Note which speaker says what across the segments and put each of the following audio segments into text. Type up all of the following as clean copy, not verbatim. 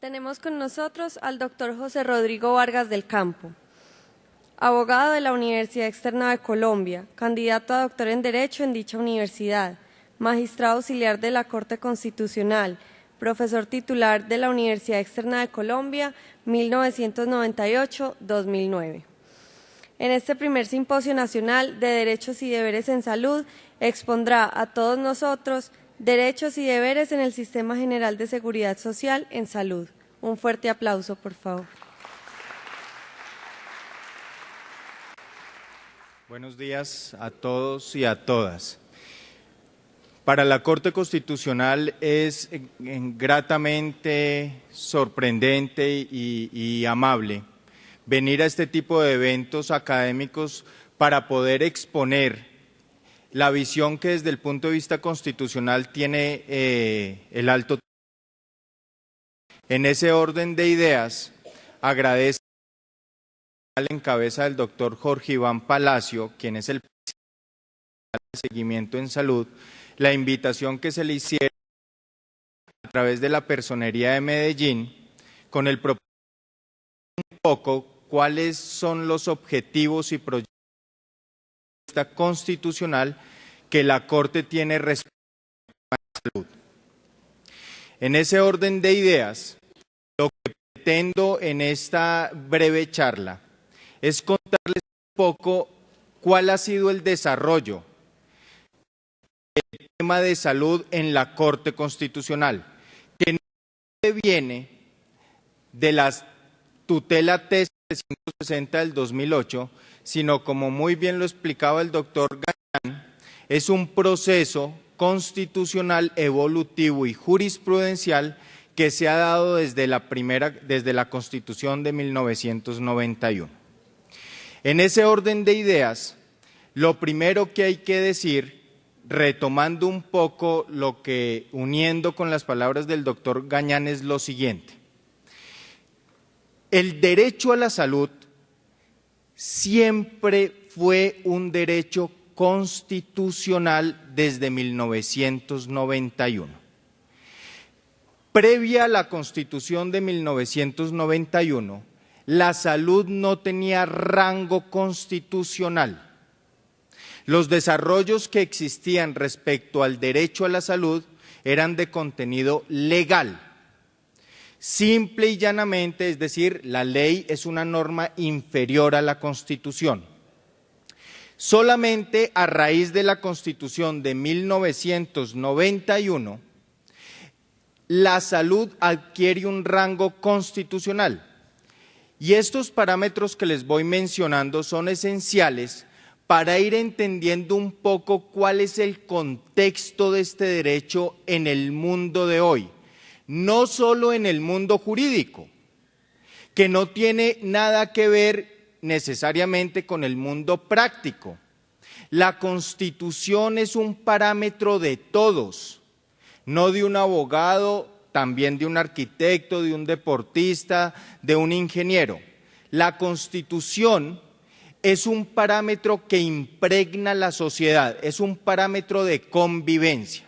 Speaker 1: Tenemos con nosotros al doctor José Rodrigo Vargas del Campo, abogado de la Universidad Externa de Colombia, candidato a doctor en Derecho en dicha universidad, magistrado auxiliar de la Corte Constitucional, profesor titular de la Universidad Externa de Colombia, 1998-2009. En este primer simposio nacional de Derechos y Deberes en Salud, expondrá a todos nosotros derechos y deberes en el Sistema General de Seguridad Social en Salud. Un fuerte aplauso, por favor.
Speaker 2: Buenos días a todos y a todas. Para la Corte Constitucional es gratamente sorprendente y amable venir a este tipo de eventos académicos para poder exponer la visión que desde el punto de vista constitucional tiene el alto. En ese orden de ideas, agradezco en cabeza del doctor Jorge Iván Palacio, quien es el presidente de Seguimiento en Salud, la invitación que se le hiciera a través de la Personería de Medellín con el propósito de un poco cuáles son los objetivos y proyectos constitucional que la Corte tiene respecto a la salud. En ese orden de ideas, lo que pretendo en esta breve charla es contarles un poco cuál ha sido el desarrollo del tema de salud en la Corte Constitucional, que no viene de la tutela T 360 del 2008, sino como muy bien lo explicaba el doctor Gañán, es un proceso constitucional, evolutivo y jurisprudencial que se ha dado desde la Constitución de 1991. En ese orden de ideas, lo primero que hay que decir, retomando un poco lo que, uniendo con las palabras del doctor Gañán, es lo siguiente. El derecho a la salud siempre fue un derecho constitucional desde 1991. Previa a la Constitución de 1991, la salud no tenía rango constitucional. Los desarrollos que existían respecto al derecho a la salud eran de contenido legal. Simple y llanamente, es decir, la ley es una norma inferior a la Constitución. Solamente a raíz de la Constitución de 1991, la salud adquiere un rango constitucional. Y estos parámetros que les voy mencionando son esenciales para ir entendiendo un poco cuál es el contexto de este derecho en el mundo de hoy. No solo en el mundo jurídico, que no tiene nada que ver necesariamente con el mundo práctico. La Constitución es un parámetro de todos, no de un abogado, también de un arquitecto, de un deportista, de un ingeniero. La Constitución es un parámetro que impregna la sociedad, es un parámetro de convivencia.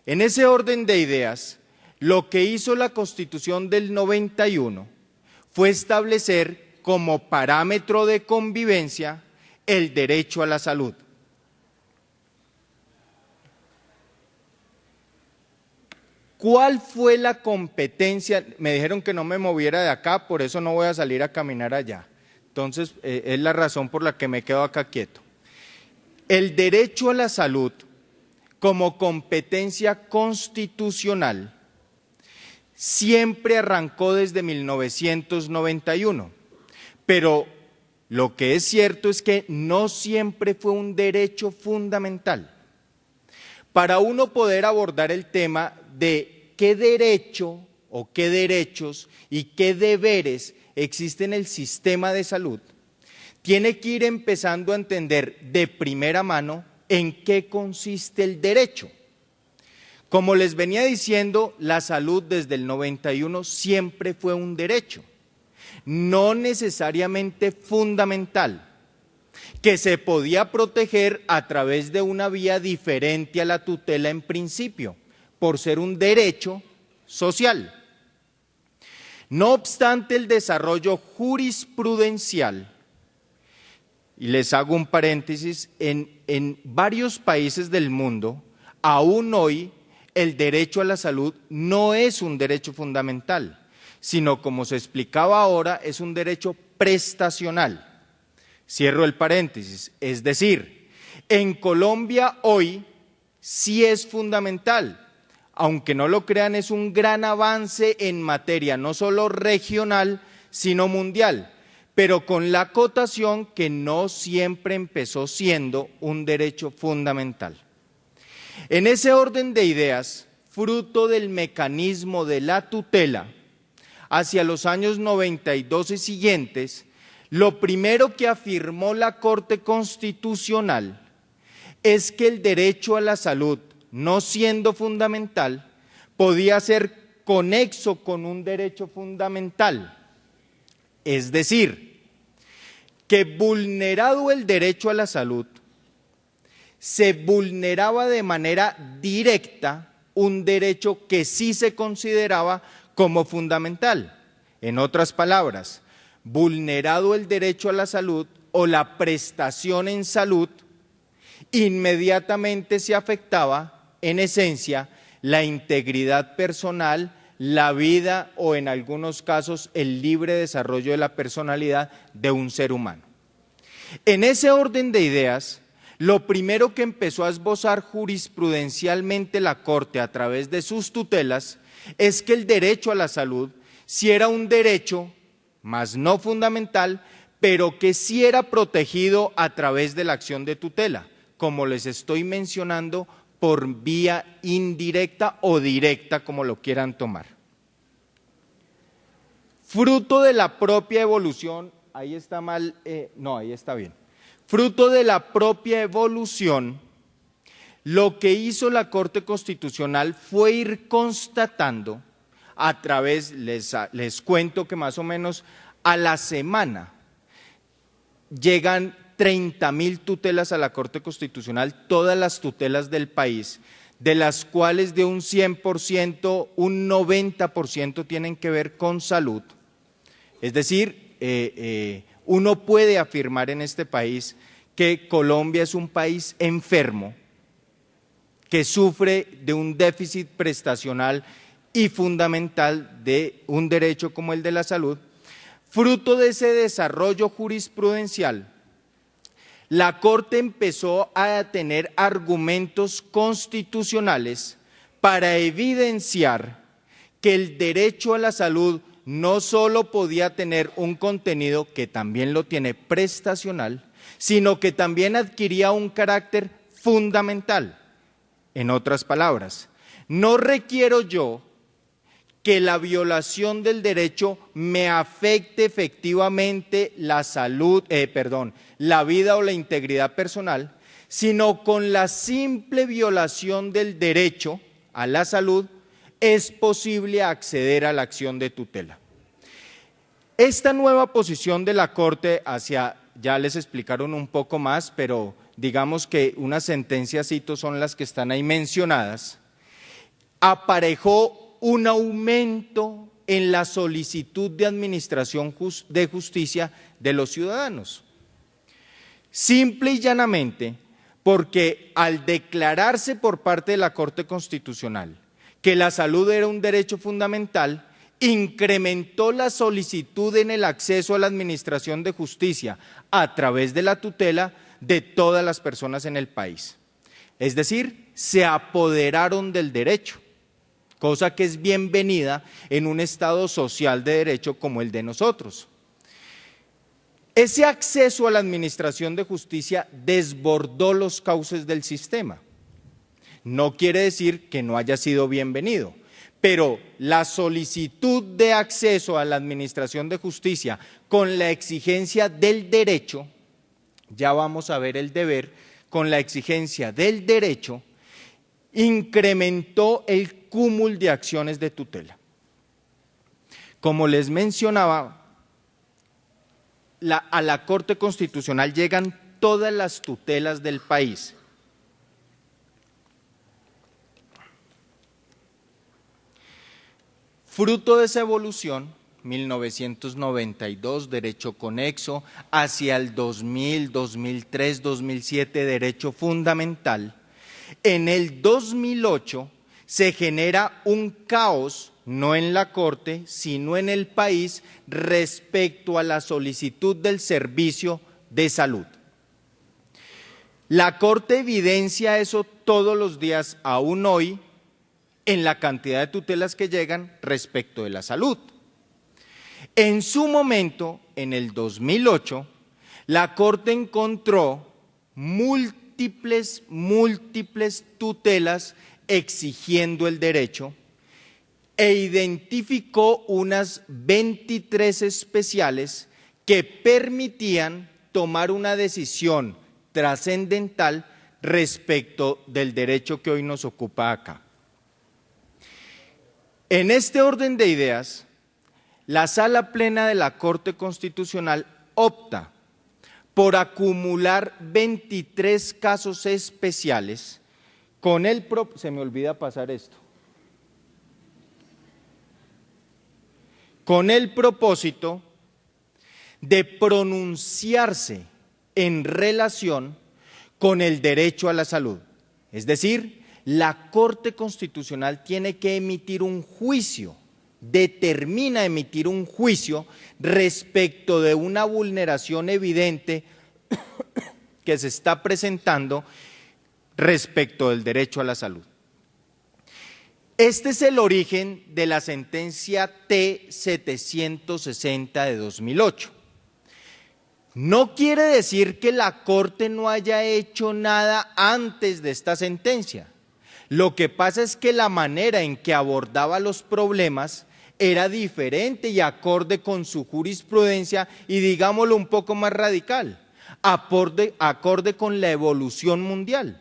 Speaker 2: En ese orden de ideas, lo que hizo la Constitución del 91 fue establecer como parámetro de convivencia el derecho a la salud. ¿Cuál fue la competencia? Me dijeron que no me moviera de acá, por eso no voy a salir a caminar allá. Entonces, es la razón por la que me quedo acá quieto. El derecho a la salud como competencia constitucional siempre arrancó desde 1991, pero lo que es cierto es que no siempre fue un derecho fundamental. Para uno poder abordar el tema de qué derecho o qué derechos y qué deberes existen en el sistema de salud, tiene que ir empezando a entender de primera mano en qué consiste el derecho. Como les venía diciendo, la salud desde el 91 siempre fue un derecho, no necesariamente fundamental, que se podía proteger a través de una vía diferente a la tutela en principio, por ser un derecho social. No obstante el desarrollo jurisprudencial, y les hago un paréntesis, en varios países del mundo, aún hoy el derecho a la salud no es un derecho fundamental, sino, como se explicaba ahora, es un derecho prestacional. Cierro el paréntesis, es decir, en Colombia hoy sí es fundamental, aunque no lo crean, es un gran avance en materia no solo regional, sino mundial, pero con la acotación que no siempre empezó siendo un derecho fundamental. En ese orden de ideas, fruto del mecanismo de la tutela, hacia los años 92 y siguientes, lo primero que afirmó la Corte Constitucional es que el derecho a la salud, no siendo fundamental, podía ser conexo con un derecho fundamental. Es decir, que vulnerado el derecho a la salud, se vulneraba de manera directa un derecho que sí se consideraba como fundamental. En otras palabras, vulnerado el derecho a la salud o la prestación en salud, inmediatamente se afectaba, en esencia, la integridad personal, la vida o, en algunos casos, el libre desarrollo de la personalidad de un ser humano. En ese orden de ideas, lo primero que empezó a esbozar jurisprudencialmente la Corte a través de sus tutelas es que el derecho a la salud sí era un derecho, mas no fundamental, pero que sí era protegido a través de la acción de tutela, como les estoy mencionando, por vía indirecta o directa, como lo quieran tomar. Fruto de la propia evolución, ahí está mal, no, ahí está bien. Fruto de la propia evolución, lo que hizo la Corte Constitucional fue ir constatando a través, les cuento que más o menos a la semana llegan 30.000 tutelas a la Corte Constitucional, todas las tutelas del país, de las cuales de un 100%, un 90% tienen que ver con salud. Es decir, uno puede afirmar en este país que Colombia es un país enfermo, que sufre de un déficit prestacional y fundamental de un derecho como el de la salud. Fruto de ese desarrollo jurisprudencial, la Corte empezó a tener argumentos constitucionales para evidenciar que el derecho a la salud no solo podía tener un contenido, que también lo tiene, prestacional, sino que también adquiría un carácter fundamental. En otras palabras, no requiero yo que la violación del derecho me afecte efectivamente la salud, la vida o la integridad personal, sino con la simple violación del derecho a la salud es posible acceder a la acción de tutela. Esta nueva posición de la Corte ya les explicaron un poco más, pero digamos que unas sentencias son las que están ahí mencionadas, aparejó un aumento en la solicitud de administración de justicia de los ciudadanos. Simple y llanamente porque al declararse por parte de la Corte Constitucional que la salud era un derecho fundamental, incrementó la solicitud en el acceso a la administración de justicia a través de la tutela de todas las personas en el país. Es decir, se apoderaron del derecho, cosa que es bienvenida en un Estado social de derecho como el de nosotros. Ese acceso a la administración de justicia desbordó los cauces del sistema. No quiere decir que no haya sido bienvenido, pero la solicitud de acceso a la administración de justicia con la exigencia del derecho, ya vamos a ver el deber, con la exigencia del derecho, incrementó el cúmulo de acciones de tutela. Como les mencionaba, a la Corte Constitucional llegan todas las tutelas del país. Fruto de esa evolución, 1992, derecho conexo, hacia el 2000, 2003, 2007, derecho fundamental. En el 2008 se genera un caos, no en la Corte, sino en el país, respecto a la solicitud del servicio de salud. La Corte evidencia eso todos los días, aún hoy, en la cantidad de tutelas que llegan respecto de la salud. En su momento, en el 2008, la Corte encontró múltiples tutelas exigiendo el derecho e identificó unas 23 especiales que permitían tomar una decisión trascendental respecto del derecho que hoy nos ocupa acá. En este orden de ideas, la Sala Plena de la Corte Constitucional opta por acumular 23 casos especiales con el se me olvida pasar esto. Con el propósito de pronunciarse en relación con el derecho a la salud. Es decir, la Corte Constitucional tiene que emitir un juicio, determina emitir un juicio respecto de una vulneración evidente que se está presentando respecto del derecho a la salud. Este es el origen de la sentencia T-760 de 2008. No quiere decir que la Corte no haya hecho nada antes de esta sentencia. Lo que pasa es que la manera en que abordaba los problemas era diferente y acorde con su jurisprudencia y, digámoslo, un poco más radical, acorde con la evolución mundial.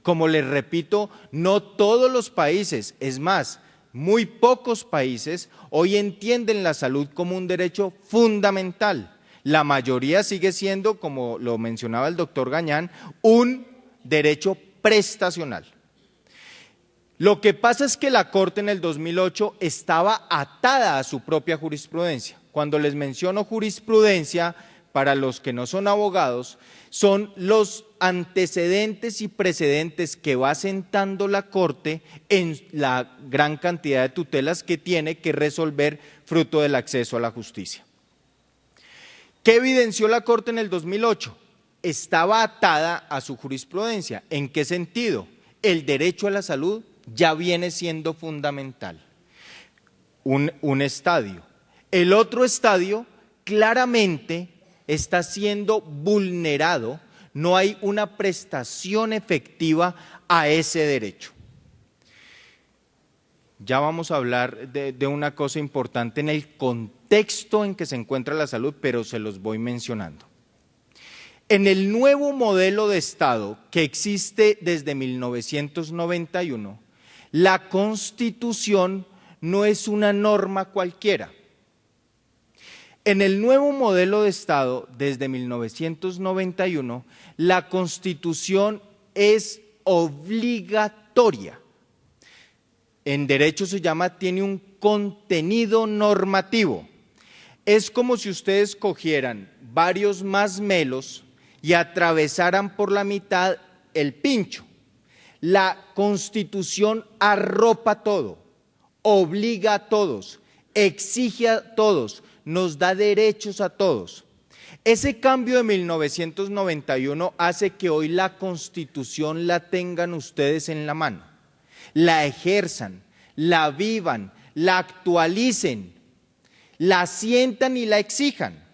Speaker 2: Como les repito, no todos los países, es más, muy pocos países hoy entienden la salud como un derecho fundamental. La mayoría sigue siendo, como lo mencionaba el doctor Gañán, un derecho prestacional. Lo que pasa es que la Corte en el 2008 estaba atada a su propia jurisprudencia. Cuando les menciono jurisprudencia, para los que no son abogados, son los antecedentes y precedentes que va sentando la Corte en la gran cantidad de tutelas que tiene que resolver fruto del acceso a la justicia. ¿Qué evidenció la Corte en el 2008? Estaba atada a su jurisprudencia. ¿En qué sentido? El derecho a la salud ya viene siendo fundamental. Un estadio. El otro estadio claramente está siendo vulnerado, no hay una prestación efectiva a ese derecho. Ya vamos a hablar de una cosa importante en el contexto en que se encuentra la salud, pero se los voy mencionando. En el nuevo modelo de Estado que existe desde 1991, la Constitución no es una norma cualquiera. En el nuevo modelo de Estado, desde 1991, la Constitución es obligatoria. En derecho se llama, tiene un contenido normativo. Es como si ustedes cogieran varios masmelos y atravesaran por la mitad el pincho. La Constitución arropa todo, obliga a todos, exige a todos, nos da derechos a todos. Ese cambio de 1991 hace que hoy la Constitución la tengan ustedes en la mano, la ejerzan, la vivan, la actualicen, la sientan y la exijan,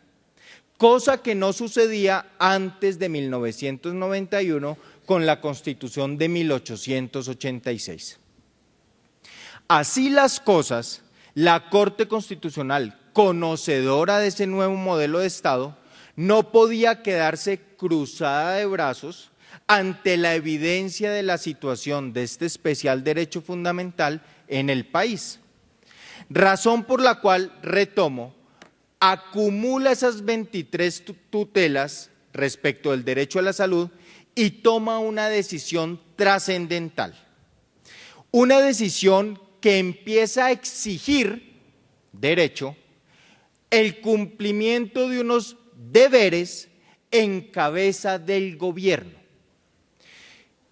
Speaker 2: cosa que no sucedía antes de 1991 con la Constitución de 1886. Así las cosas, la Corte Constitucional, conocedora de ese nuevo modelo de Estado, no podía quedarse cruzada de brazos ante la evidencia de la situación de este especial derecho fundamental en el país. Razón por la cual, retomo, acumula esas 23 tutelas respecto del derecho a la salud y toma una decisión trascendental. Una decisión que empieza a exigir derecho el cumplimiento de unos deberes en cabeza del gobierno.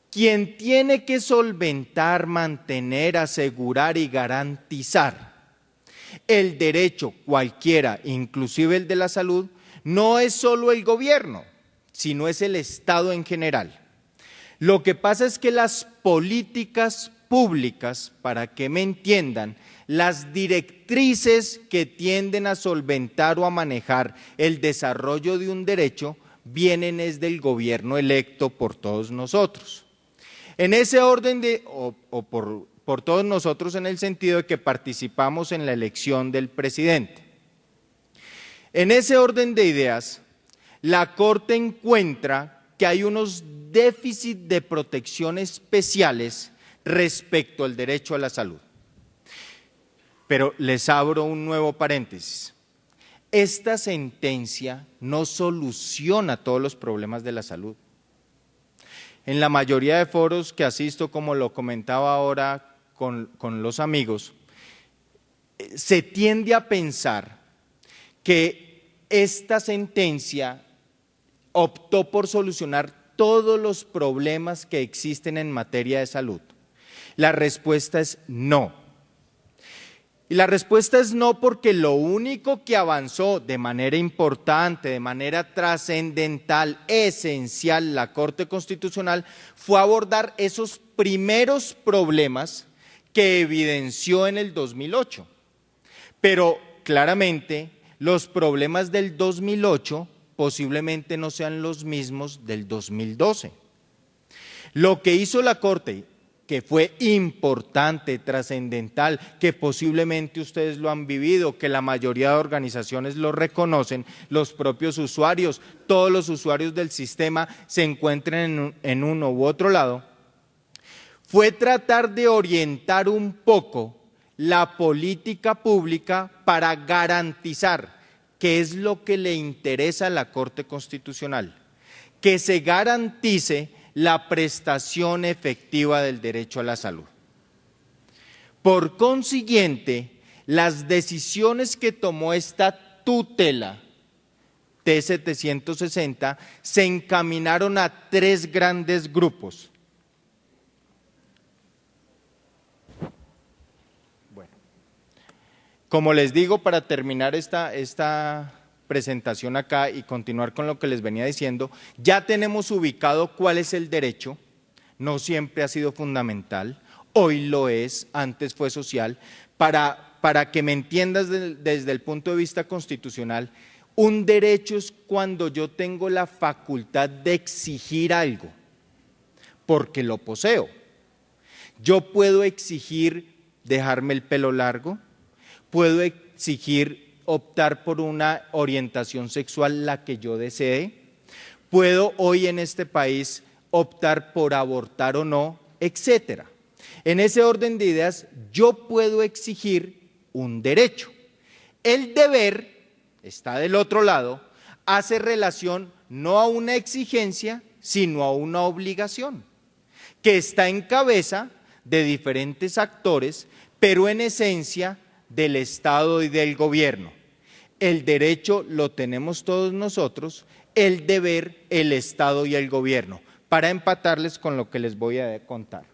Speaker 2: Quien tiene que solventar, mantener, asegurar y garantizar el derecho cualquiera, inclusive el de la salud, no es solo el gobierno, sino es el Estado en general. Lo que pasa es que las políticas públicas, para que me entiendan, las directrices que tienden a solventar o a manejar el desarrollo de un derecho, vienen es del gobierno electo por todos nosotros. En ese orden por todos nosotros en el sentido de que participamos en la elección del presidente. En ese orden de ideas, la Corte encuentra que hay unos déficits de protección especiales respecto al derecho a la salud. Pero les abro un nuevo paréntesis. Esta sentencia no soluciona todos los problemas de la salud. En la mayoría de foros que asisto, como lo comentaba ahora con los amigos, se tiende a pensar que esta sentencia optó por solucionar todos los problemas que existen en materia de salud. La respuesta es no. Y la respuesta es no porque lo único que avanzó de manera importante, de manera trascendental, esencial, la Corte Constitucional fue abordar esos primeros problemas que evidenció en el 2008. Pero claramente los problemas del 2008 posiblemente no sean los mismos del 2012. Lo que hizo la Corte, que fue importante, trascendental, que posiblemente ustedes lo han vivido, que la mayoría de organizaciones lo reconocen, los propios usuarios, todos los usuarios del sistema se encuentren en uno u otro lado, fue tratar de orientar un poco la política pública para garantizar, que es lo que le interesa a la Corte Constitucional, que se garantice la prestación efectiva del derecho a la salud. Por consiguiente, las decisiones que tomó esta tutela T760 se encaminaron a tres grandes grupos. Bueno, como les digo, para terminar esta presentación acá y continuar con lo que les venía diciendo, ya tenemos ubicado cuál es el derecho, no siempre ha sido fundamental, hoy lo es, antes fue social. Para que me entiendas desde el punto de vista constitucional, un derecho es cuando yo tengo la facultad de exigir algo, porque lo poseo. Yo puedo exigir dejarme el pelo largo, puedo exigir optar por una orientación sexual la que yo desee, puedo hoy en este país optar por abortar o no, etcétera. En ese orden de ideas, yo puedo exigir un derecho. El deber está del otro lado, hace relación no a una exigencia, sino a una obligación, que está en cabeza de diferentes actores, pero en esencia del Estado y del gobierno. El derecho lo tenemos todos nosotros, el deber, el Estado y el gobierno, para empatarles con lo que les voy a contar.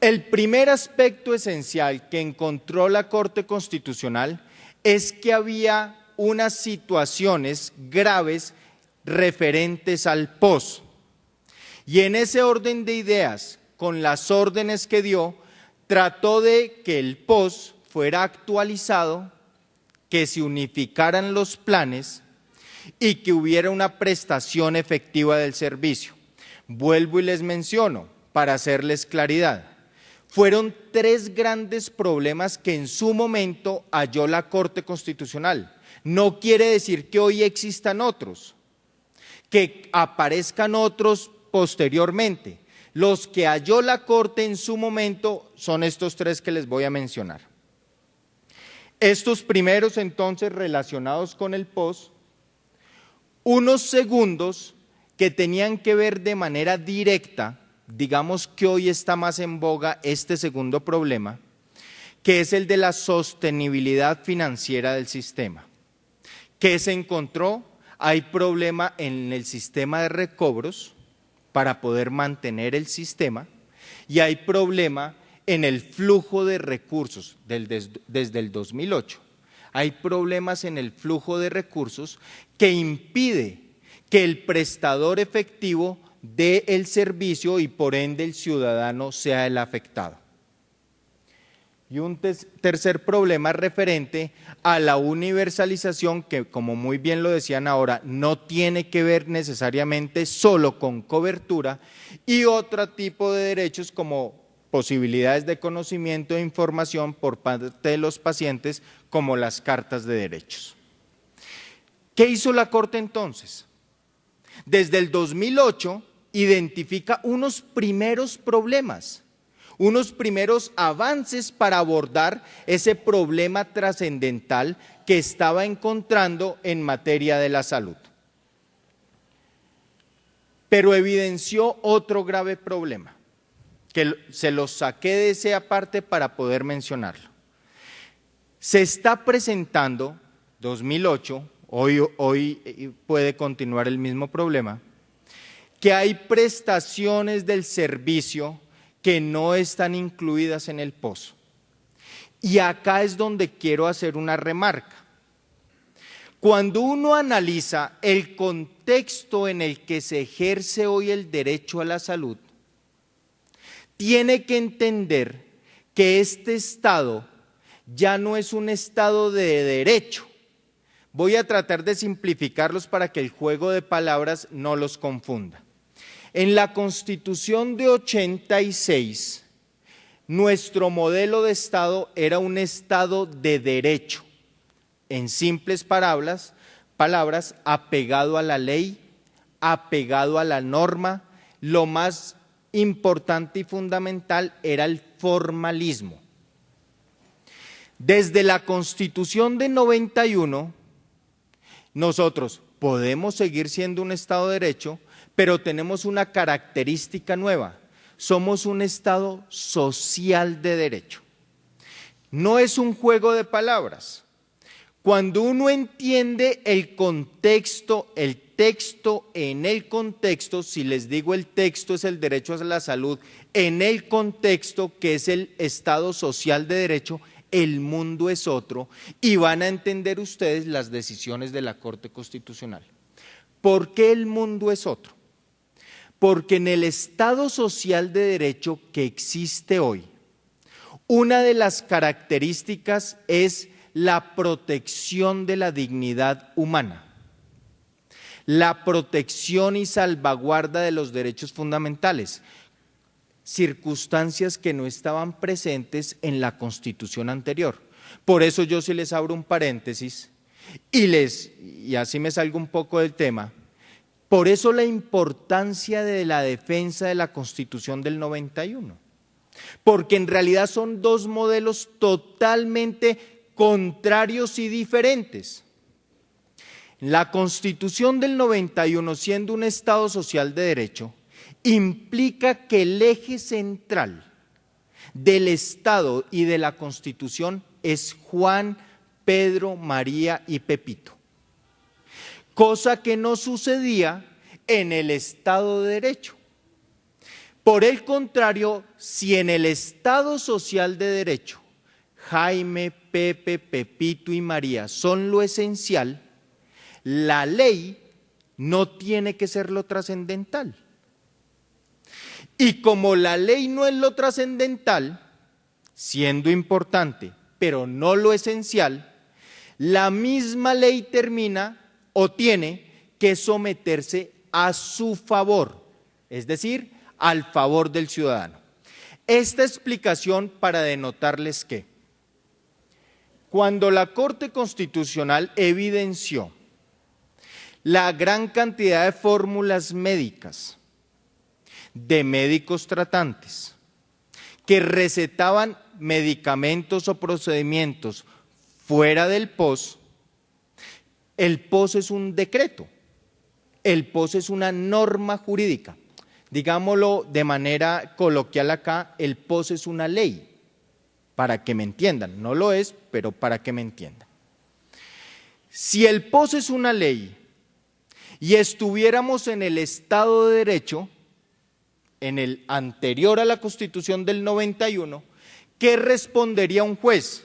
Speaker 2: El primer aspecto esencial que encontró la Corte Constitucional es que había unas situaciones graves referentes al POS. Y en ese orden de ideas, con las órdenes que dio, trató de que el POS fuera actualizado, que se unificaran los planes y que hubiera una prestación efectiva del servicio. Vuelvo y les menciono, para hacerles claridad, fueron tres grandes problemas que en su momento halló la Corte Constitucional. No quiere decir que hoy existan otros, que aparezcan otros posteriormente. Los que halló la Corte en su momento son estos tres que les voy a mencionar. Estos primeros, entonces, relacionados con el POS, unos segundos que tenían que ver de manera directa, digamos que hoy está más en boga este segundo problema, que es el de la sostenibilidad financiera del sistema. ¿Qué se encontró? Hay problema en el sistema de recobros para poder mantener el sistema y hay problema en el flujo de recursos desde el 2008. Hay problemas en el flujo de recursos que impide que el prestador efectivo dé el servicio y por ende el ciudadano sea el afectado. Y un tercer problema referente a la universalización que, como muy bien lo decían ahora, no tiene que ver necesariamente solo con cobertura y otro tipo de derechos como posibilidades de conocimiento e información por parte de los pacientes como las cartas de derechos. ¿Qué hizo la Corte entonces? Desde el 2008 identifica unos primeros problemas, unos primeros avances para abordar ese problema trascendental que estaba encontrando en materia de la salud. Pero evidenció otro grave problema, que se los saqué de esa parte para poder mencionarlo. Se está presentando, 2008, hoy puede continuar el mismo problema, que hay prestaciones del servicio que no están incluidas en el POS. Y acá es donde quiero hacer una remarca. Cuando uno analiza el contexto en el que se ejerce hoy el derecho a la salud, tiene que entender que este Estado ya no es un Estado de derecho. Voy a tratar de simplificarlos para que el juego de palabras no los confunda. En la Constitución de 86, nuestro modelo de Estado era un Estado de derecho, en simples palabras, apegado a la ley, apegado a la norma, lo más importante y fundamental era el formalismo. Desde la Constitución de 91, nosotros podemos seguir siendo un Estado de derecho, pero tenemos una característica nueva, somos un Estado social de derecho. No es un juego de palabras. Cuando uno entiende el contexto, el texto en el contexto, si les digo el texto es el derecho a la salud, en el contexto que es el Estado social de derecho, el mundo es otro y van a entender ustedes las decisiones de la Corte Constitucional. ¿Por qué el mundo es otro? Porque en el Estado social de derecho que existe hoy, una de las características es la protección de la dignidad humana, la protección y salvaguarda de los derechos fundamentales, circunstancias que no estaban presentes en la Constitución anterior. Por eso yo sí les abro un paréntesis y así me salgo un poco del tema. Por eso la importancia de la defensa de la Constitución del 91, porque en realidad son dos modelos totalmente contrarios y diferentes. La Constitución del 91, siendo un Estado social de derecho, implica que el eje central del Estado y de la Constitución es Juan, Pedro, María y Pepito. Cosa que no sucedía en el Estado de Derecho. Por el contrario, si en el Estado social de derecho, Jaime, Pepe, Pepito y María son lo esencial, la ley no tiene que ser lo trascendental. Y como la ley no es lo trascendental, siendo importante, pero no lo esencial, la misma ley termina o tiene que someterse a su favor, es decir, al favor del ciudadano. Esta explicación para denotarles que cuando la Corte Constitucional evidenció la gran cantidad de fórmulas médicas de médicos tratantes que recetaban medicamentos o procedimientos fuera del POS, el POS es un decreto, el POS es una norma jurídica. Digámoslo de manera coloquial acá, el POS es una ley para que me entiendan. No lo es, pero para que me entiendan. Si el POS es una ley y estuviéramos en el Estado de Derecho, en el anterior a la Constitución del 91, ¿qué respondería un juez?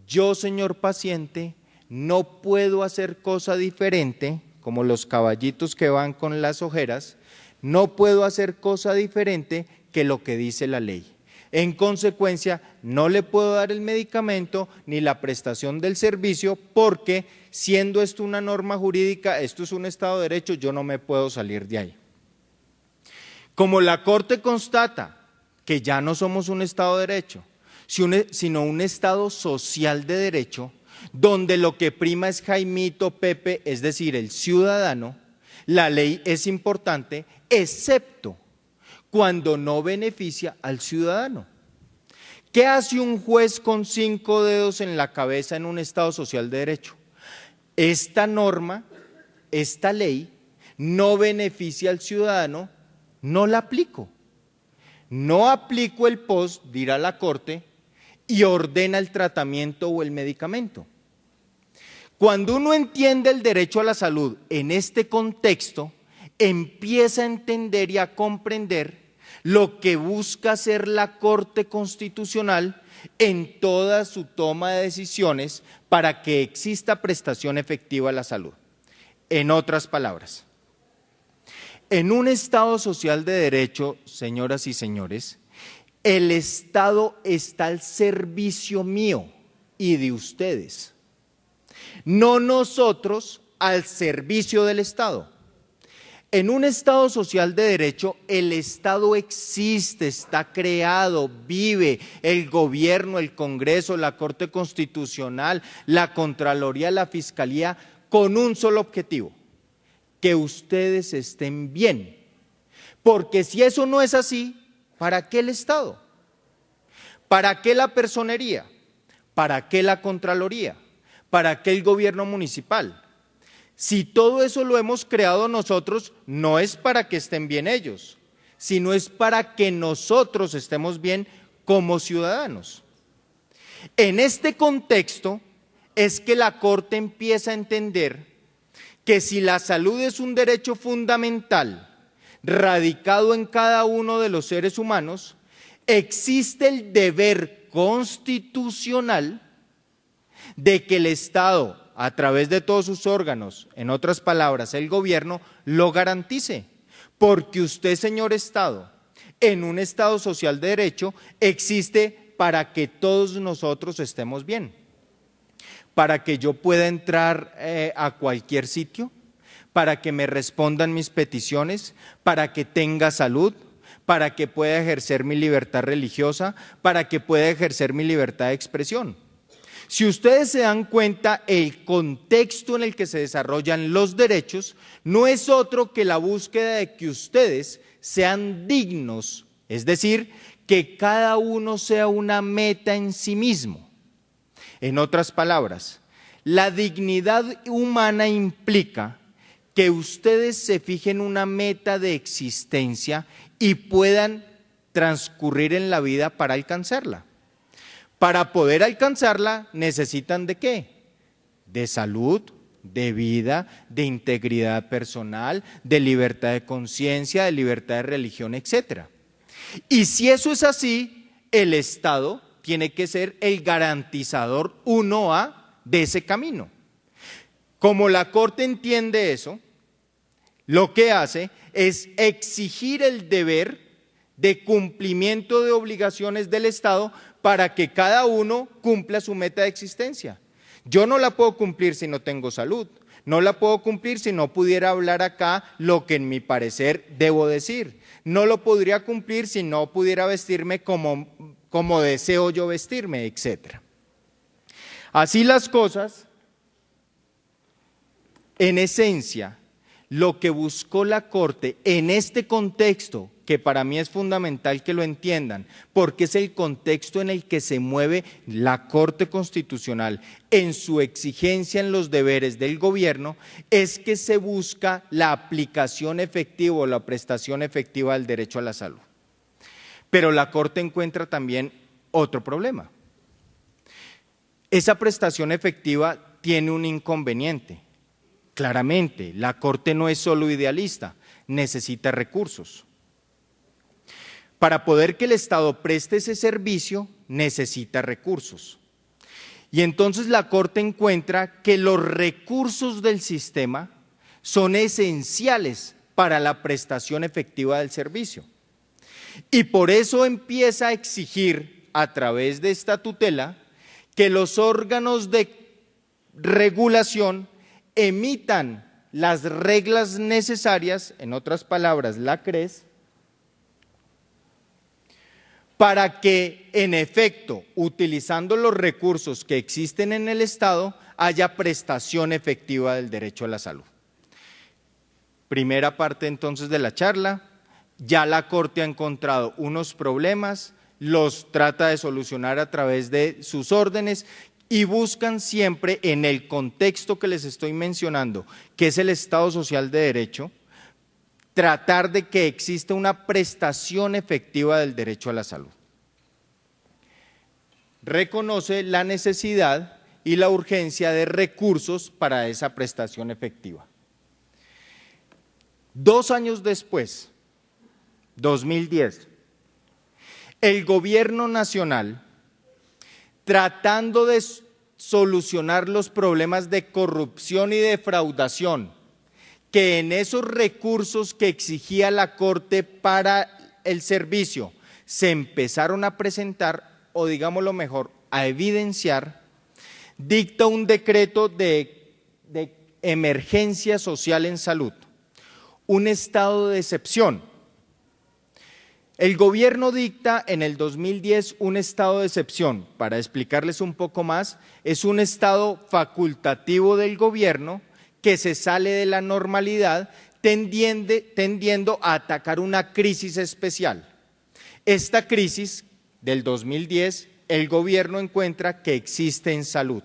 Speaker 2: Yo, señor paciente, no puedo hacer cosa diferente, como los caballitos que van con las ojeras, no puedo hacer cosa diferente que lo que dice la ley. En consecuencia, no le puedo dar el medicamento ni la prestación del servicio porque, siendo esto una norma jurídica, esto es un Estado de Derecho, yo no me puedo salir de ahí. Como la Corte constata que ya no somos un Estado de Derecho, sino un Estado social de derecho, donde lo que prima es Jaimito, Pepe, es decir, el ciudadano, la ley es importante, excepto cuando no beneficia al ciudadano. ¿Qué hace un juez con 5 dedos en la cabeza en un Estado social de derecho? Esta norma, esta ley, no beneficia al ciudadano, no la aplico. No aplico el POS, dirá la Corte, y ordena el tratamiento o el medicamento. Cuando uno entiende el derecho a la salud en este contexto, empieza a entender y a comprender lo que busca hacer la Corte Constitucional en toda su toma de decisiones para que exista prestación efectiva a la salud. En otras palabras, en un Estado social de derecho, señoras y señores, el Estado está al servicio mío y de ustedes, no nosotros al servicio del Estado. En un Estado social de derecho, el Estado existe, está creado, vive, el gobierno, el Congreso, la Corte Constitucional, la Contraloría, la Fiscalía, con un solo objetivo: que ustedes estén bien. Porque si eso no es así, ¿para qué el Estado? ¿Para qué la personería? ¿Para qué la Contraloría? ¿Para qué el gobierno municipal? Si todo eso lo hemos creado nosotros, no es para que estén bien ellos, sino es para que nosotros estemos bien como ciudadanos. En este contexto es que la Corte empieza a entender que si la salud es un derecho fundamental, radicado en cada uno de los seres humanos, existe el deber constitucional de que el Estado, a través de todos sus órganos, en otras palabras, el gobierno, lo garantice. Porque usted, señor Estado, en un Estado social de derecho, existe para que todos nosotros estemos bien. Para que yo pueda entrar a cualquier sitio, para que me respondan mis peticiones, para que tenga salud, para que pueda ejercer mi libertad religiosa, para que pueda ejercer mi libertad de expresión. Si ustedes se dan cuenta, el contexto en el que se desarrollan los derechos no es otro que la búsqueda de que ustedes sean dignos, es decir, que cada uno sea una meta en sí mismo. En otras palabras, la dignidad humana implica que ustedes se fijen una meta de existencia y puedan transcurrir en la vida para alcanzarla. Para poder alcanzarla necesitan ¿de qué? De salud, de vida, de integridad personal, de libertad de conciencia, de libertad de religión, etc. Y si eso es así, el Estado tiene que ser el garantizador 1A de ese camino. Como la Corte entiende eso, lo que hace es exigir el deber de cumplimiento de obligaciones del Estado para que cada uno cumpla su meta de existencia. Yo no la puedo cumplir si no tengo salud, no la puedo cumplir si no pudiera hablar acá lo que en mi parecer debo decir, no lo podría cumplir si no pudiera vestirme como deseo yo vestirme, etc. Así las cosas, en esencia, lo que buscó la Corte en este contexto, que para mí es fundamental que lo entiendan, porque es el contexto en el que se mueve la Corte Constitucional en su exigencia en los deberes del gobierno, es que se busca la aplicación efectiva o la prestación efectiva del derecho a la salud. Pero la Corte encuentra también Otro problema. Esa prestación efectiva tiene un inconveniente. Claramente, la Corte no es solo idealista, necesita recursos. Para poder que el Estado preste ese servicio, necesita recursos. Y entonces la Corte encuentra que los recursos del sistema son esenciales para la prestación efectiva del servicio. Y por eso empieza a exigir, a través de esta tutela, que los órganos de regulación emitan las reglas necesarias, en otras palabras, la CRES, para que, en efecto, utilizando los recursos que existen en el Estado, haya prestación efectiva del derecho a la salud. Primera parte entonces de la charla, ya la Corte ha encontrado unos problemas, los trata de solucionar a través de sus órdenes y buscan siempre en el contexto que les estoy mencionando, que es el Estado Social de Derecho, tratar de que exista una prestación efectiva del derecho a la salud. Reconoce la necesidad y la urgencia de recursos para esa prestación efectiva. 2 años después, 2010, el gobierno nacional, tratando de solucionar los problemas de corrupción y defraudación, que en esos recursos que exigía la Corte para el servicio se empezaron a presentar, o digámoslo mejor, a evidenciar, dicta un decreto de emergencia social en salud, un estado de excepción. El gobierno dicta en el 2010 un estado de excepción. Para explicarles un poco más, es un estado facultativo del gobierno que se sale de la normalidad tendiendo a atacar una crisis especial. Esta crisis del 2010, el gobierno encuentra que existe en salud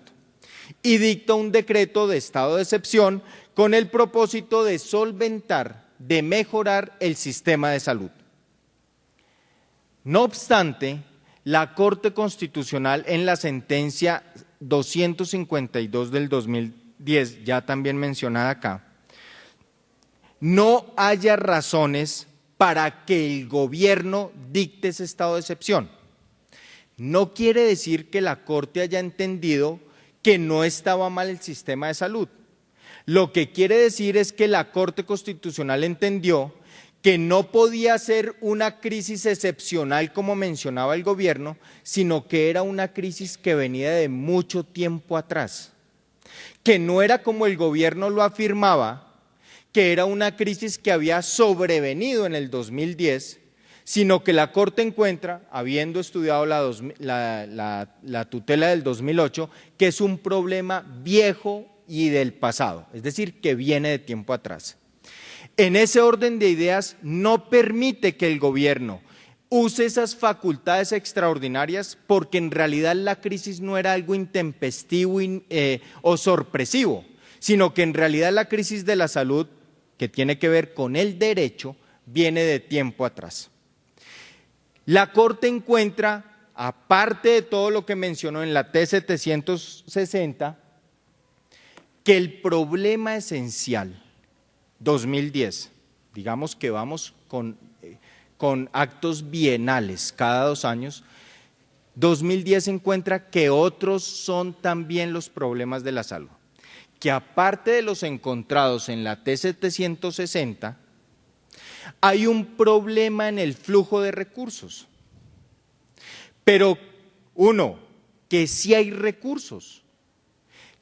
Speaker 2: y dicta un decreto de estado de excepción con el propósito de solventar, de mejorar el sistema de salud. No obstante, la Corte Constitucional en la sentencia 252 del 2010, ya también mencionada acá, no haya razones para que el gobierno dicte ese estado de excepción. No quiere decir que la Corte haya entendido que no estaba mal el sistema de salud. Lo que quiere decir es que la Corte Constitucional entendió que no podía ser una crisis excepcional como mencionaba el gobierno, sino que era una crisis que venía de mucho tiempo atrás, que no era como el gobierno lo afirmaba, que era una crisis que había sobrevenido en el 2010, sino que la Corte encuentra, habiendo estudiado la tutela del 2008, que es un problema viejo y del pasado, es decir, que viene de tiempo atrás. En ese orden de ideas no permite que el gobierno use esas facultades extraordinarias porque en realidad la crisis no era algo intempestivo o sorpresivo, sino que en realidad la crisis de la salud, que tiene que ver con el derecho, viene de tiempo atrás. La Corte encuentra, aparte de todo lo que mencionó en la T-760, que el problema esencial 2010, digamos que vamos con actos bienales cada 2 años, 2010 encuentra que otros son también los problemas de la salud, que aparte de los encontrados en la T-760, hay un problema en el flujo de recursos, pero que sí hay recursos,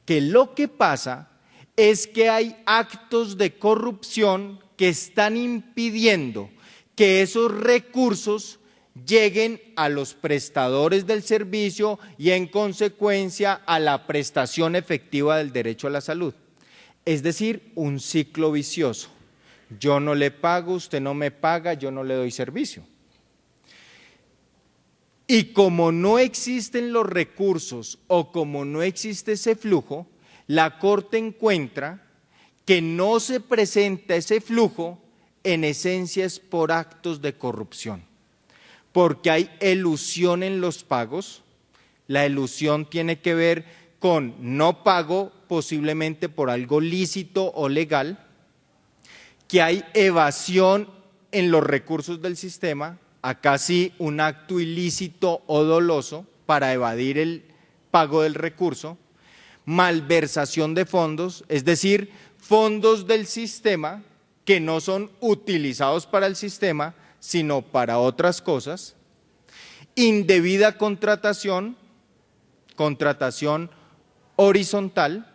Speaker 2: que lo que pasa es que hay actos de corrupción que están impidiendo que esos recursos lleguen a los prestadores del servicio y en consecuencia a la prestación efectiva del derecho a la salud. Es decir, un ciclo vicioso. Yo no le pago, usted no me paga, yo no le doy servicio. Y como no existen los recursos o como no existe ese flujo, la Corte encuentra que no se presenta ese flujo, en esencia es por actos de corrupción, porque hay elusión en los pagos. La elusión tiene que ver con no pago, posiblemente por algo lícito o legal, que hay evasión en los recursos del sistema, acá sí un acto ilícito o doloso para evadir el pago del recurso, malversación de fondos, es decir, fondos del sistema que no son utilizados para el sistema, sino para otras cosas, indebida contratación, contratación horizontal,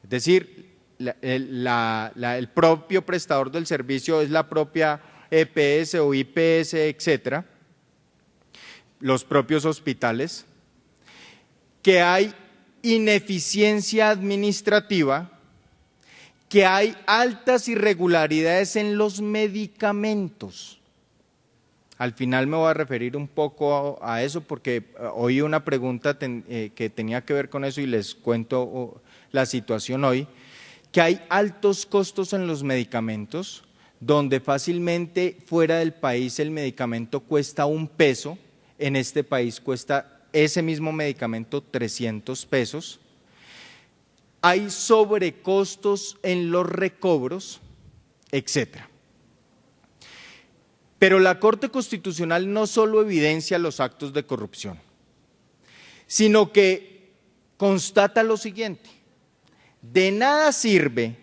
Speaker 2: es decir, el propio prestador del servicio es la propia EPS o IPS, etcétera, los propios hospitales, que hay ineficiencia administrativa, que hay altas irregularidades en los medicamentos. Al final me voy a referir un poco a eso porque oí una pregunta que tenía que ver con eso y les cuento la situación hoy, que hay altos costos en los medicamentos, donde fácilmente fuera del país el medicamento cuesta $1, en este país cuesta ese mismo medicamento 300 pesos. Hay sobrecostos en los recobros, etcétera. Pero la Corte Constitucional no solo evidencia los actos de corrupción, sino que constata lo siguiente: de nada sirve,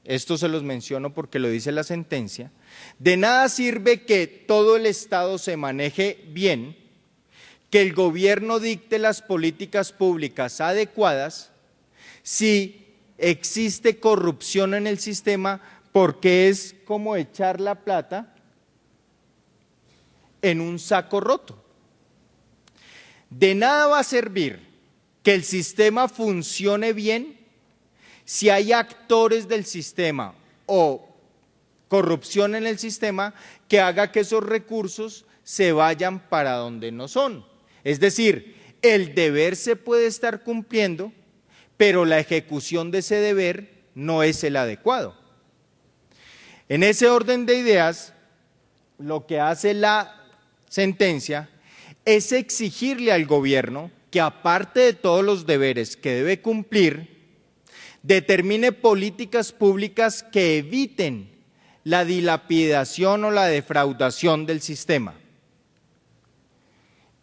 Speaker 2: esto se los menciono porque lo dice la sentencia, de nada sirve que todo el Estado se maneje bien, que el gobierno dicte las políticas públicas adecuadas, si existe corrupción en el sistema, porque es como echar la plata en un saco roto. De nada va a servir que el sistema funcione bien si hay actores del sistema o corrupción en el sistema que haga que esos recursos se vayan para donde no son. Es decir, el deber se puede estar cumpliendo, pero la ejecución de ese deber no es el adecuado. En ese orden de ideas, lo que hace la sentencia es exigirle al gobierno que, aparte de todos los deberes que debe cumplir, determine políticas públicas que eviten la dilapidación o la defraudación del sistema.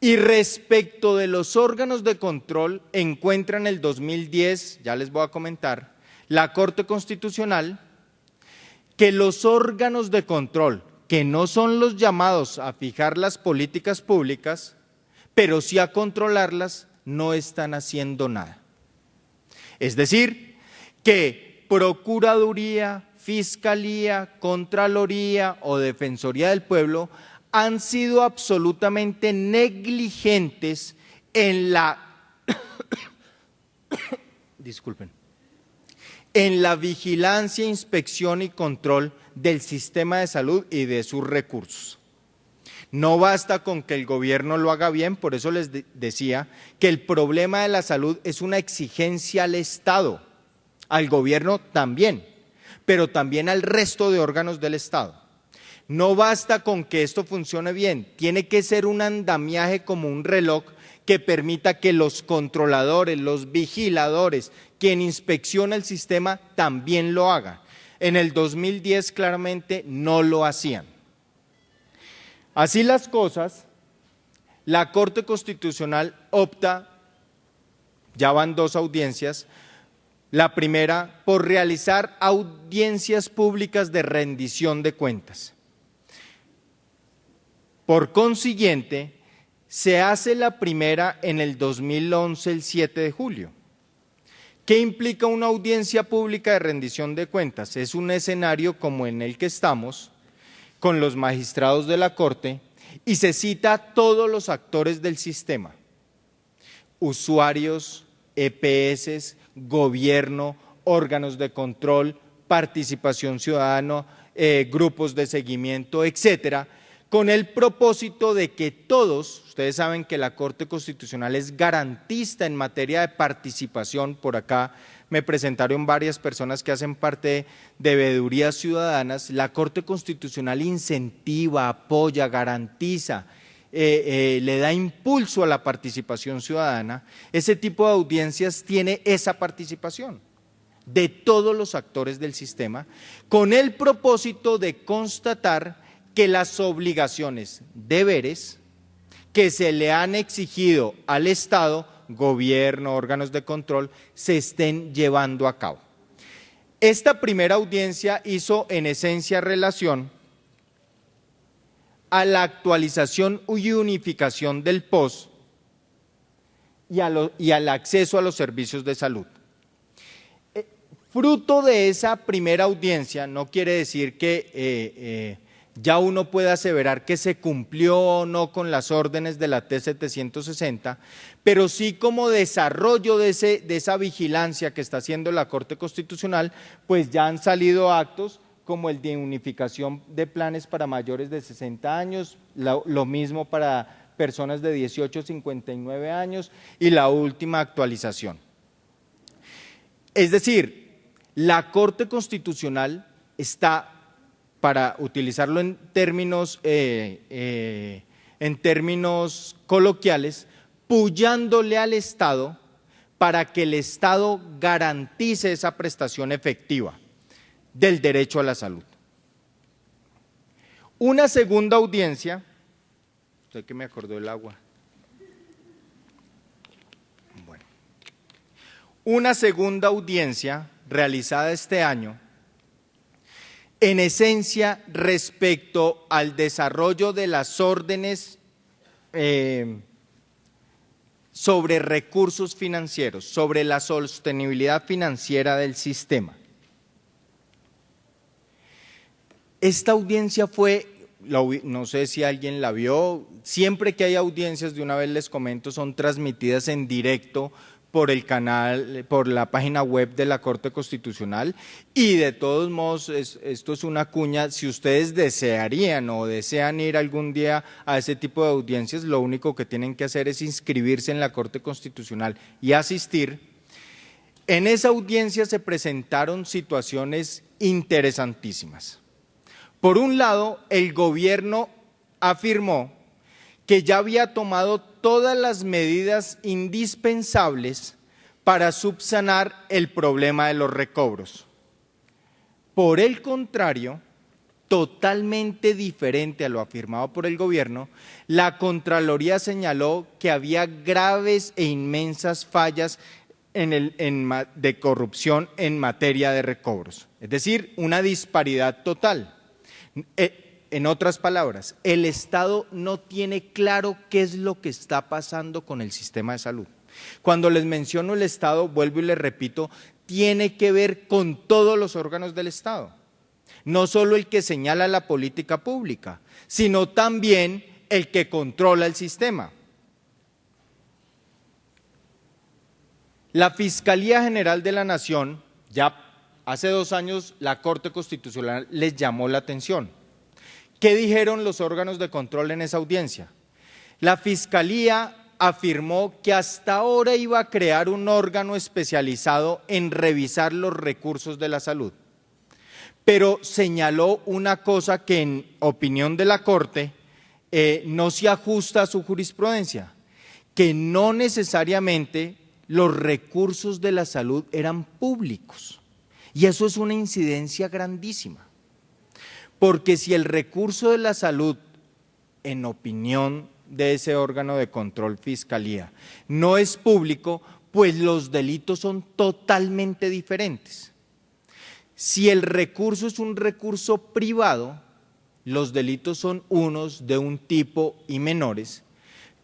Speaker 2: Y respecto de los órganos de control, encuentra en el 2010, ya les voy a comentar, la Corte Constitucional, que los órganos de control, que no son los llamados a fijar las políticas públicas, pero sí a controlarlas, no están haciendo nada. Es decir, que Procuraduría, Fiscalía, Contraloría o Defensoría del Pueblo han sido absolutamente negligentes en en la vigilancia, inspección y control del sistema de salud y de sus recursos. No basta con que el gobierno lo haga bien, por eso les decía que el problema de la salud es una exigencia al Estado, al gobierno también, pero también al resto de órganos del Estado. No basta con que esto funcione bien, tiene que ser un andamiaje como un reloj que permita que los controladores, los vigiladores, quien inspecciona el sistema también lo haga. En el 2010 claramente no lo hacían. Así las cosas, la Corte Constitucional opta, ya van 2 audiencias, la primera por realizar audiencias públicas de rendición de cuentas. Por consiguiente, se hace la primera en el 2011, el 7 de julio. ¿Qué implica una audiencia pública de rendición de cuentas? Es un escenario como en el que estamos, con los magistrados de la Corte, y se cita a todos los actores del sistema, usuarios, EPS, gobierno, órganos de control, participación ciudadana, grupos de seguimiento, etcétera, con el propósito de que todos, ustedes saben que la Corte Constitucional es garantista en materia de participación, por acá me presentaron varias personas que hacen parte de veedurías ciudadanas, la Corte Constitucional incentiva, apoya, garantiza, le da impulso a la participación ciudadana. Ese tipo de audiencias tiene esa participación de todos los actores del sistema, con el propósito de constatar que las obligaciones, deberes que se le han exigido al Estado, gobierno, órganos de control, se estén llevando a cabo. Esta primera audiencia hizo en esencia relación a la actualización y unificación del POS y al acceso a los servicios de salud. Fruto de esa primera audiencia, no quiere decir que ya uno puede aseverar que se cumplió o no con las órdenes de la T760, pero sí como desarrollo de esa vigilancia que está haciendo la Corte Constitucional, pues ya han salido actos como el de unificación de planes para mayores de 60 años, lo mismo para personas de 18 a 59 años y la última actualización. Es decir, la Corte Constitucional está, para utilizarlo en términos coloquiales, pullándole al Estado para que el Estado garantice esa prestación efectiva del derecho a la salud. Una segunda audiencia, sé que me acordó el agua. Bueno, una segunda audiencia realizada este año, en esencia respecto al desarrollo de las órdenes sobre recursos financieros, sobre la sostenibilidad financiera del sistema. Esta audiencia fue, no sé si alguien la vio, siempre que hay audiencias, de una vez les comento, son transmitidas en directo por el canal, por la página web de la Corte Constitucional, y de todos modos esto es una cuña, si ustedes desearían o desean ir algún día a ese tipo de audiencias, lo único que tienen que hacer es inscribirse en la Corte Constitucional y asistir. En esa audiencia se presentaron situaciones interesantísimas. Por un lado, el gobierno afirmó que ya había tomado todas las medidas indispensables para subsanar el problema de los recobros. Por el contrario, totalmente diferente a lo afirmado por el gobierno, la Contraloría señaló que había graves e inmensas fallas de corrupción en materia de recobros, es decir, una disparidad total. En otras palabras, el Estado no tiene claro qué es lo que está pasando con el sistema de salud. Cuando les menciono el Estado, vuelvo y les repito, tiene que ver con todos los órganos del Estado, no solo el que señala la política pública, sino también el que controla el sistema. La Fiscalía General de la Nación, ya hace 2 años la Corte Constitucional les llamó la atención. ¿Qué dijeron los órganos de control en esa audiencia? La Fiscalía afirmó que hasta ahora iba a crear un órgano especializado en revisar los recursos de la salud, pero señaló una cosa que en opinión de la Corte no se ajusta a su jurisprudencia, que no necesariamente los recursos de la salud eran públicos, y eso es una incidencia grandísima. Porque si el recurso de la salud, en opinión de ese órgano de control Fiscalía, no es público, pues los delitos son totalmente diferentes. Si el recurso es un recurso privado, los delitos son unos de un tipo y menores.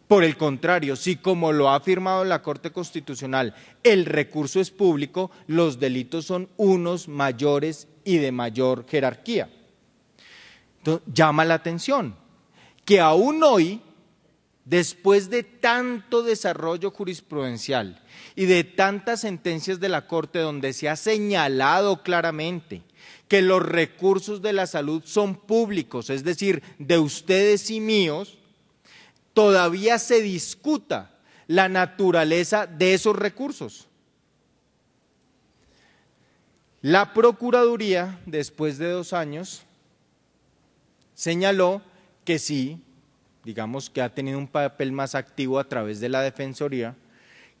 Speaker 2: Por el contrario, si como lo ha afirmado la Corte Constitucional, el recurso es público, los delitos son unos mayores y de mayor jerarquía. Entonces, llama la atención que aún hoy después de tanto desarrollo jurisprudencial y de tantas sentencias de la Corte donde se ha señalado claramente que los recursos de la salud son públicos, es decir, de ustedes y míos, todavía se discuta la naturaleza de esos recursos. La Procuraduría, después de 2 años, señaló que sí, digamos que ha tenido un papel más activo a través de la Defensoría,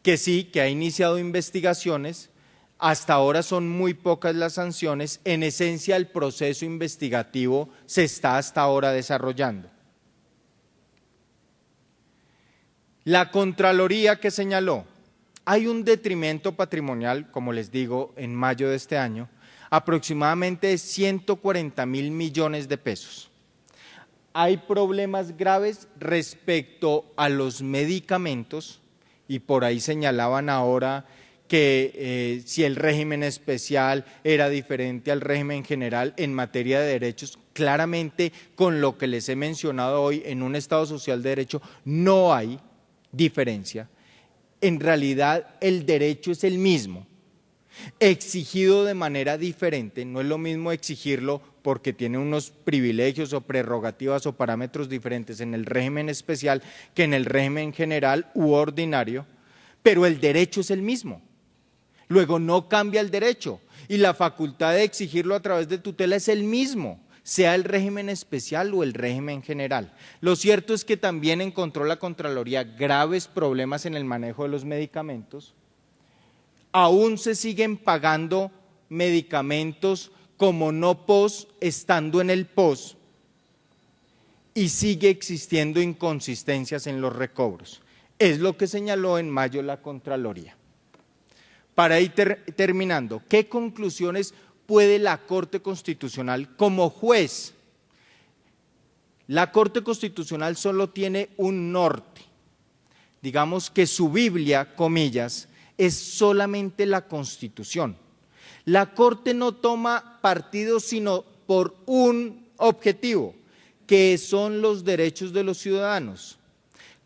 Speaker 2: que sí, que ha iniciado investigaciones. Hasta ahora son muy pocas las sanciones. En esencia, el proceso investigativo se está hasta ahora desarrollando. La Contraloría, que señaló, hay un detrimento patrimonial, como les digo, en mayo de este año, aproximadamente de 140.000 millones de pesos. Hay problemas graves respecto a los medicamentos, y por ahí señalaban ahora que si el régimen especial era diferente al régimen general en materia de derechos. Claramente, con lo que les he mencionado hoy, en un Estado social de derecho no hay diferencia. En realidad el derecho es el mismo, exigido de manera diferente. No es lo mismo exigirlo porque tiene unos privilegios o prerrogativas o parámetros diferentes en el régimen especial que en el régimen general u ordinario, pero el derecho es el mismo. Luego no cambia el derecho y la facultad de exigirlo a través de tutela es el mismo, sea el régimen especial o el régimen general. Lo cierto es que también encontró la Contraloría graves problemas en el manejo de los medicamentos. Aún se siguen pagando medicamentos como no POS estando en el POS y sigue existiendo inconsistencias en los recobros. Es lo que señaló en mayo la Contraloría. Para ir terminando, ¿qué conclusiones puede la Corte Constitucional como juez? La Corte Constitucional solo tiene un norte, digamos que su Biblia, comillas, es solamente la Constitución. La Corte no toma partido sino por un objetivo, que son los derechos de los ciudadanos.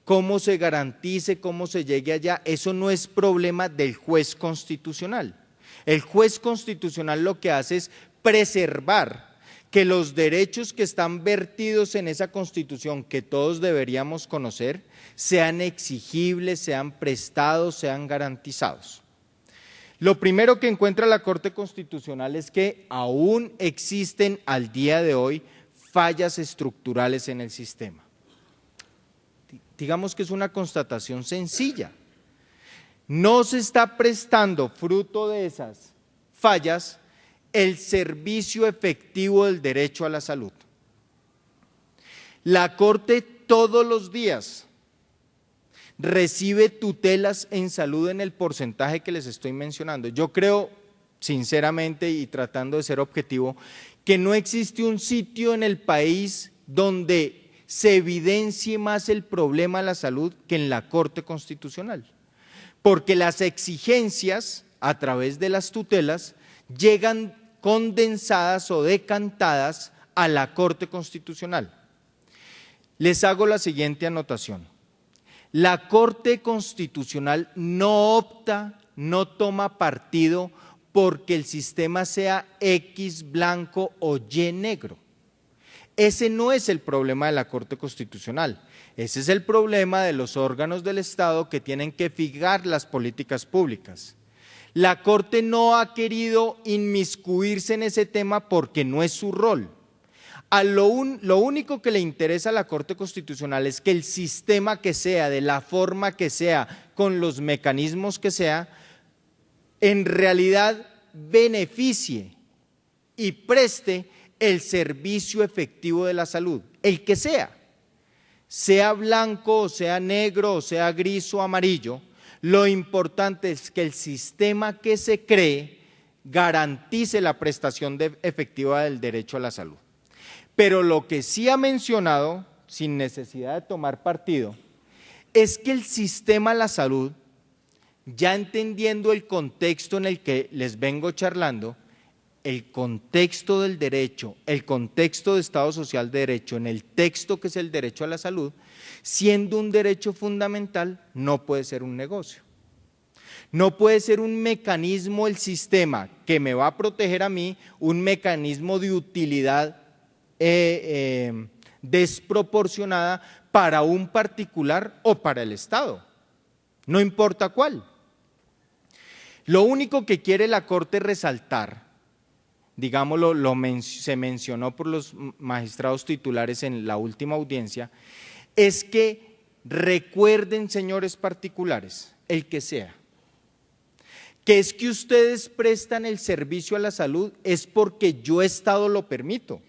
Speaker 2: Cómo se garantice, cómo se llegue allá, eso no es problema del juez constitucional. El juez constitucional lo que hace es preservar que los derechos que están vertidos en esa Constitución, que todos deberíamos conocer, sean exigibles, sean prestados, sean garantizados. Lo primero que encuentra la Corte Constitucional es que aún existen al día de hoy fallas estructurales en el sistema. Digamos que es una constatación sencilla. No se está prestando, fruto de esas fallas, el servicio efectivo del derecho a la salud. La Corte todos los días recibe tutelas en salud en el porcentaje que les estoy mencionando. Yo creo, sinceramente y tratando de ser objetivo, que no existe un sitio en el país donde se evidencie más el problema de la salud que en la Corte Constitucional, porque las exigencias a través de las tutelas llegan condensadas o decantadas a la Corte Constitucional. Les hago la siguiente anotación. La Corte Constitucional no opta, no toma partido porque el sistema sea X blanco o Y negro. Ese no es el problema de la Corte Constitucional, ese es el problema de los órganos del Estado que tienen que fijar las políticas públicas. La Corte no ha querido inmiscuirse en ese tema porque no es su rol. Lo único que le interesa a la Corte Constitucional es que el sistema que sea, de la forma que sea, con los mecanismos que sea, en realidad beneficie y preste el servicio efectivo de la salud, el que sea blanco, o sea negro, o sea gris o amarillo. Lo importante es que el sistema que se cree garantice la prestación efectiva del derecho a la salud. Pero lo que sí ha mencionado, sin necesidad de tomar partido, es que el sistema de la salud, ya entendiendo el contexto en el que les vengo charlando, el contexto del derecho, el contexto de Estado Social de Derecho, en el texto que es el derecho a la salud, siendo un derecho fundamental, no puede ser un negocio. No puede ser un mecanismo el sistema que me va a proteger a mí, un mecanismo de utilidad desproporcionada para un particular o para el Estado, no importa cuál. Lo único que quiere la Corte resaltar, digámoslo, se mencionó por los magistrados titulares en la última audiencia, es que recuerden, señores particulares, el que sea, que es que ustedes prestan el servicio a la salud es porque yo Estado lo permito.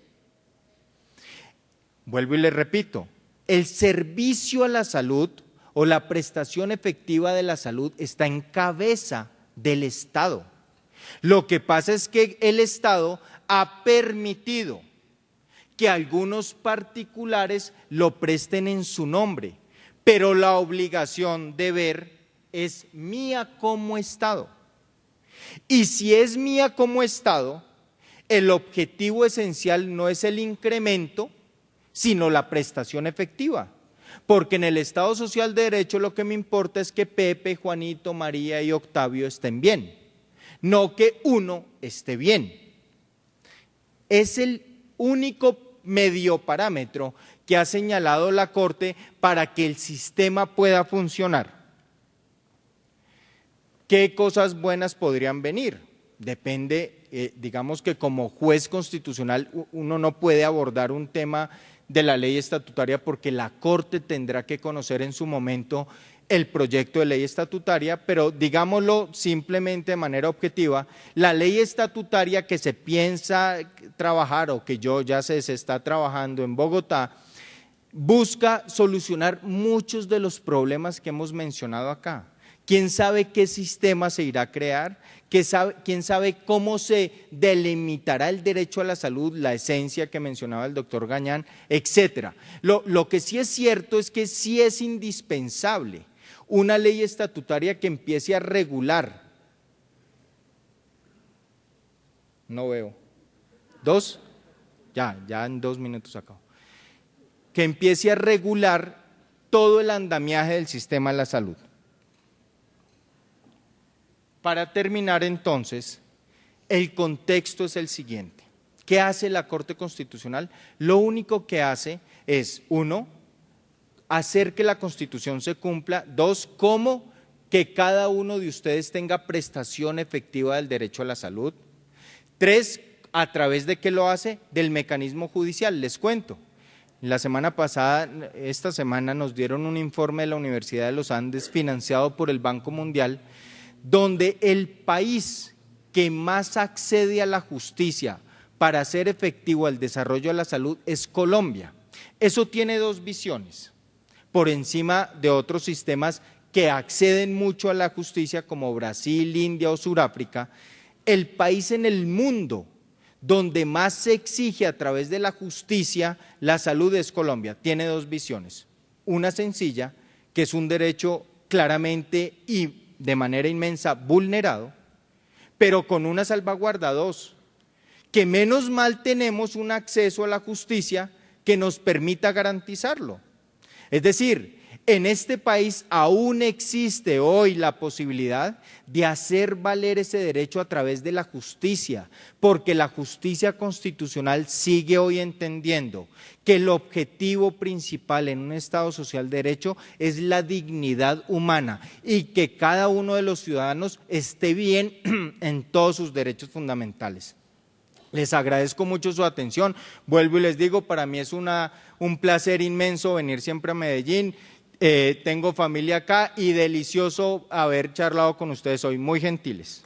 Speaker 2: Vuelvo y les repito, el servicio a la salud o la prestación efectiva de la salud está en cabeza del Estado. Lo que pasa es que el Estado ha permitido que algunos particulares lo presten en su nombre, pero la obligación de ver es mía como Estado. Y si es mía como Estado, el objetivo esencial no es el incremento, sino la prestación efectiva. Porque en el Estado Social de Derecho lo que me importa es que Pepe, Juanito, María y Octavio estén bien, no que uno esté bien. Es el único medio parámetro que ha señalado la Corte para que el sistema pueda funcionar. ¿Qué cosas buenas podrían venir? Depende, digamos que como juez constitucional uno no puede abordar un tema de la ley estatutaria porque la Corte tendrá que conocer en su momento el proyecto de ley estatutaria, pero digámoslo simplemente de manera objetiva, la ley estatutaria que se piensa trabajar o que ya se está trabajando en Bogotá, busca solucionar muchos de los problemas que hemos mencionado acá. ¿Quién sabe qué sistema se irá a crear? ¿Quién sabe cómo se delimitará el derecho a la salud, la esencia que mencionaba el doctor Gañán, etcétera? Lo que sí es cierto es que sí es indispensable una ley estatutaria que empiece a regular. No veo. ¿Dos? Ya en 2 minutos acabo. Que empiece a regular todo el andamiaje del sistema de la salud. Para terminar entonces, el contexto es el siguiente. ¿Qué hace la Corte Constitucional? Lo único que hace es, 1, hacer que la Constitución se cumpla, 2, cómo que cada uno de ustedes tenga prestación efectiva del derecho a la salud, 3, a través de qué lo hace, del mecanismo judicial. Les cuento, la semana pasada, esta semana nos dieron un informe de la Universidad de los Andes financiado por el Banco Mundial, donde el país que más accede a la justicia para hacer efectivo el desarrollo de la salud es Colombia. Eso tiene 2 visiones, por encima de otros sistemas que acceden mucho a la justicia como Brasil, India o Sudáfrica. El país en el mundo donde más se exige a través de la justicia la salud es Colombia. Tiene 2 visiones, una sencilla, que es un derecho claramente y de manera inmensa vulnerado, pero con una salvaguarda 2, que menos mal tenemos un acceso a la justicia que nos permita garantizarlo. Es decir, en este país aún existe hoy la posibilidad de hacer valer ese derecho a través de la justicia, porque la justicia constitucional sigue hoy entendiendo que el objetivo principal en un Estado social de derecho es la dignidad humana y que cada uno de los ciudadanos esté bien en todos sus derechos fundamentales. Les agradezco mucho su atención, vuelvo y les digo, para mí es un placer inmenso venir siempre a Medellín. Tengo familia acá y delicioso haber charlado con ustedes hoy, muy gentiles.